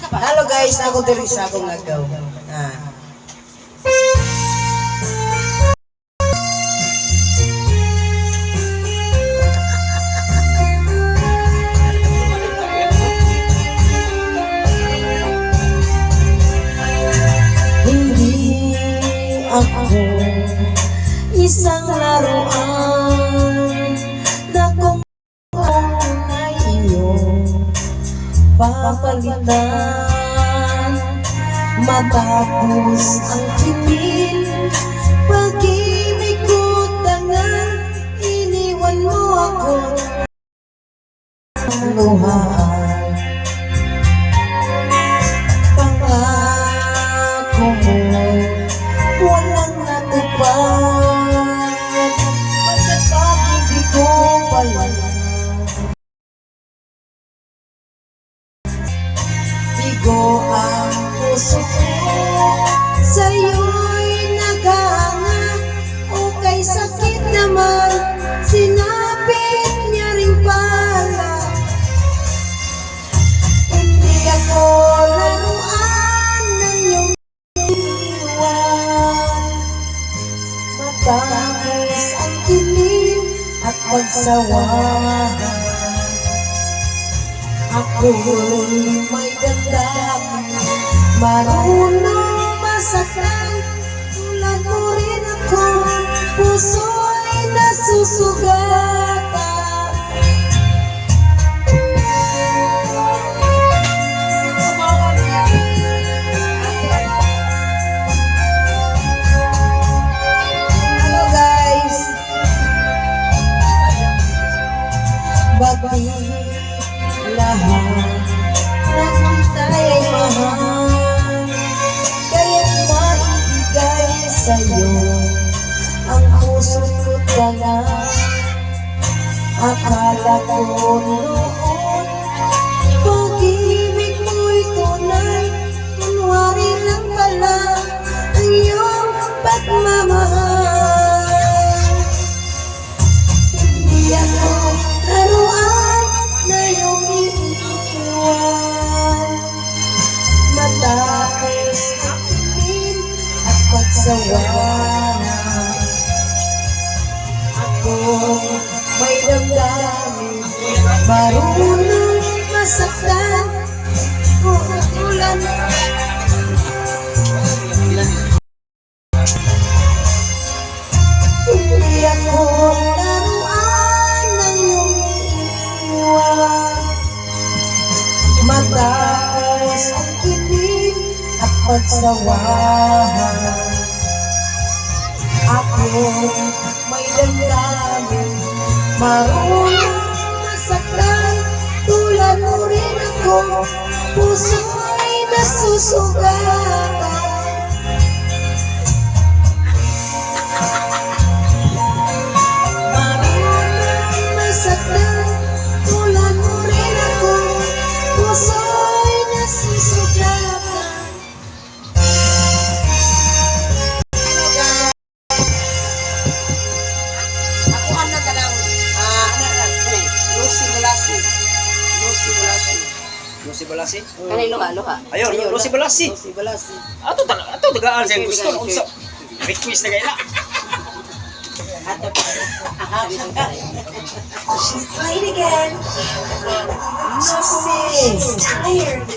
Halo guys, ako diri sa akong agaw. Hindi ako isang laruan na kung na iyong papalitan matapos ang kimin pag-ibig ko tangan iniwan mo ako ng luhaan pangako mo walang natupad pagkat pag-ibig ko pala bigo ang puso ko sa'yo'y naghanga o kay sakit naman sinapit niya rin pala hindi ako laruan ng iyong iwan matapos ang kilig at pagsawahan ako'y may damdamin marunong masaktan tulad mo rin ako puso'y nasusugatan Hello guys, bakit lahat ng kita'y mahal kaya't maibigay sa'yo ang puso ko talaga akala ko noon pag-ibig mo'y tunay kunwari lang pala ang iyong pagmamahal hindi ako laruan na iyong iiwan matapos ang kilig at pagsawahan ako may damdamin marunong masaktan tulad hindi ako laruan ng iyong iiwan matapos ang kilig at pagsawahan ako may damdamin marunong masaktan tulad mo rin ako puso'y nasusugatan marunong masaktan tulad mo rin ako puso'y nasusugatan ako anak ka ng Lucy Balasi Lucy Balasi? kanay luha Ayun, Lucy Balasi. Lucy Balasi Ato tagaan sa gusto unsa. Request na kaya. She's late again. Lucy She's tired.